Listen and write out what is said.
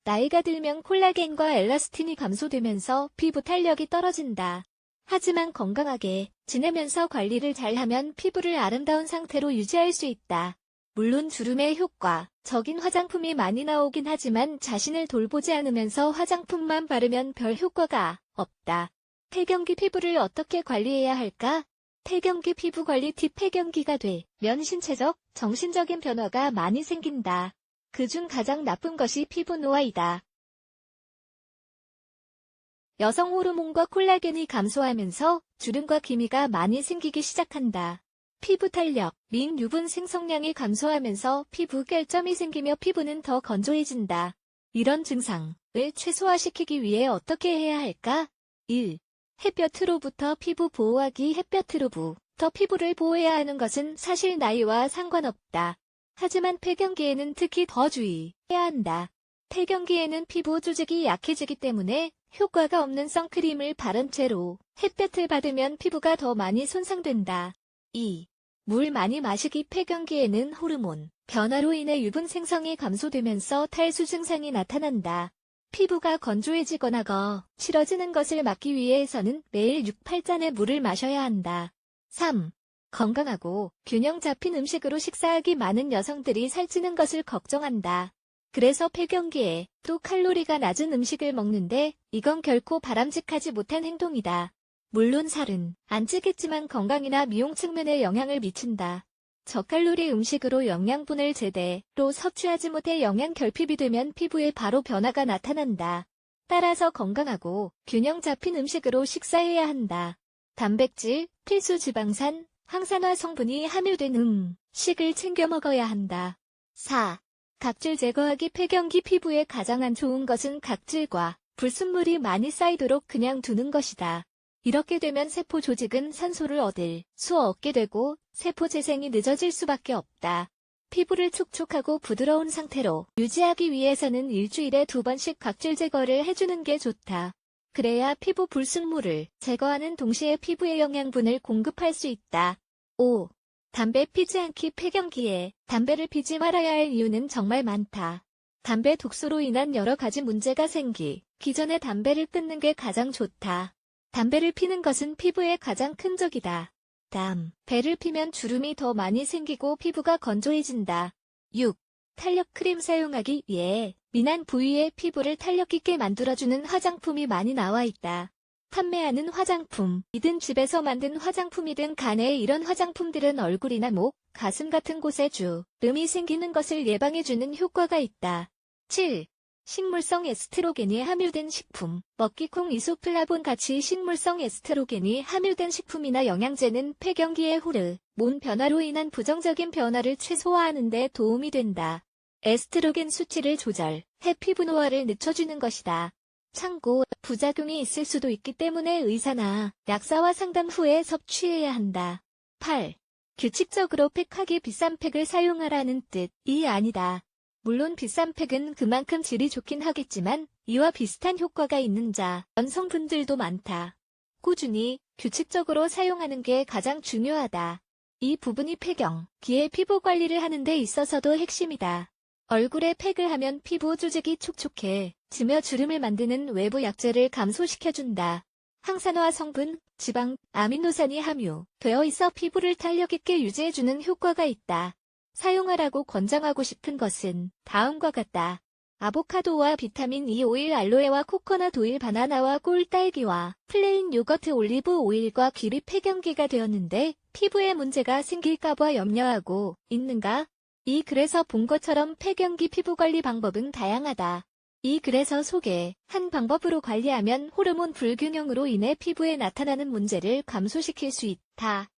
나이가 들면 콜라겐과 엘라스틴이 감소되면서 피부 탄력이 떨어진다. 하지만 건강하게 지내면서 관리를 잘하면 피부를 아름다운 상태로 유지할 수 있다. 물론 주름의 효과적인 화장품이 많이 나오긴 하지만 자신을 돌보지 않으면서 화장품만 바르면 별 효과가 없다. 폐경기 피부를 어떻게 관리해야 할까? 폐경기 피부 관리 팁. 폐경기가 되면 신체적, 정신적인 변화가 많이 생긴다. 그중 가장 나쁜 것이 피부 노화이다. 여성 호르몬과 콜라겐이 감소하면서 주름과 기미가 많이 생기기 시작한다. 피부 탄력 및 유분 생성량이 감소하면서 피부 결점이 생기며 피부는 더 건조해진다. 이런 증상을 최소화시키기 위해 어떻게 해야 할까? 1. 햇볕으로부터 피부 보호하기. 햇볕으로부터 피부를 보호해야 하는 것은 사실 나이와 상관없다. 하지만 폐경기에는 특히 더 주의해야 한다. 폐경기에는 피부 조직이 약해지기 때문에 효과가 없는 선크림을 바른 채로 햇볕을 받으면 피부가 더 많이 손상된다. 2. 물 많이 마시기. 폐경기에는 호르몬 변화로 인해 유분 생성이 감소되면서 탈수 증상이 나타난다. 피부가 건조해지거나 거칠어지는 것을 막기 위해서는 매일 6~8잔의 물을 마셔야 한다. 3. 건강하고 균형 잡힌 음식으로 식사하기. 많은 여성들이 살찌는 것을 걱정한다. 그래서 폐경기에 또 칼로리가 낮은 음식을 먹는데 이건 결코 바람직하지 못한 행동이다. 물론 살은 안 찌겠지만 건강이나 미용 측면에 영향을 미친다. 저칼로리 음식으로 영양분을 제대로 섭취하지 못해 영양 결핍이 되면 피부에 바로 변화가 나타난다. 따라서 건강하고 균형 잡힌 음식으로 식사해야 한다. 단백질, 필수 지방산, 항산화 성분이 함유된 음식을 챙겨 먹어야 한다. 4. 각질 제거하기. 폐경기 피부에 가장 안 좋은 것은 각질과 불순물이 많이 쌓이도록 그냥 두는 것이다. 이렇게 되면 세포 조직은 산소를 얻을 수 없게 되고 세포 재생이 늦어질 수밖에 없다. 피부를 촉촉하고 부드러운 상태로 유지하기 위해서는 일주일에 2번씩 각질 제거를 해주는 게 좋다. 그래야 피부 불순물을 제거하는 동시에 피부에 영양분을 공급할 수 있다. 5. 담배 피지 않기. 폐경기에 담배를 피지 말아야 할 이유는 정말 많다. 담배 독소로 인한 여러 가지 문제가 생기기 전에 담배를 끊는 게 가장 좋다. 담배를 피는 것은 피부에 가장 큰 적이다. 담배를 피면 주름이 더 많이 생기고 피부가 건조해진다. 6. 탄력 크림 사용하기. 예민한 부위의 피부를 탄력 있게 만들어주는 화장품이 많이 나와 있다. 판매하는 화장품이든 집에서 만든 화장품이든 간에 이런 화장품들은 얼굴이나 목, 가슴 같은 곳에 주름이 생기는 것을 예방해주는 효과가 있다. 7. 식물성 에스트로겐이 함유된 식품. 먹기콩 이소플라본 같이 식물성 에스트로겐이 함유된 식품이나 영양제는 폐경기의 호르몬 변화로 인한 부정적인 변화를 최소화하는 데 도움이 된다. 에스트로겐 수치를 조절해 피부 노화를 늦춰주는 것이다. 참고, 부작용이 있을 수도 있기 때문에 의사나 약사와 상담 후에 섭취해야 한다. 8. 규칙적으로 팩하기. 비싼 팩을 사용하라는 뜻이 아니다. 물론 비싼 팩은 그만큼 질이 좋긴 하겠지만 이와 비슷한 효과가 있는 여성분들도 많다. 꾸준히, 규칙적으로 사용하는 게 가장 중요하다. 이 부분이 폐경기의 피부 관리를 하는 데 있어서도 핵심이다. 얼굴에 팩을 하면 피부 조직이 촉촉해지며 주름을 만드는 외부 약재를 감소시켜준다. 항산화 성분, 지방, 아미노산이 함유되어 있어 피부를 탄력 있게 유지해주는 효과가 있다. 사용하라고 권장하고 싶은 것은 다음과 같다. 아보카도와 비타민 E 오일, 알로에와 코코넛 오일, 바나나와 꿀딸기와 플레인 요거트, 올리브 오일과 귀리. 폐경기가 되었는데 피부에 문제가 생길까봐 염려하고 있는가? 이 글에서 본 것처럼 폐경기 피부관리 방법은 다양하다. 이 글에서 소개한 방법으로 관리하면 호르몬 불균형으로 인해 피부에 나타나는 문제를 감소시킬 수 있다.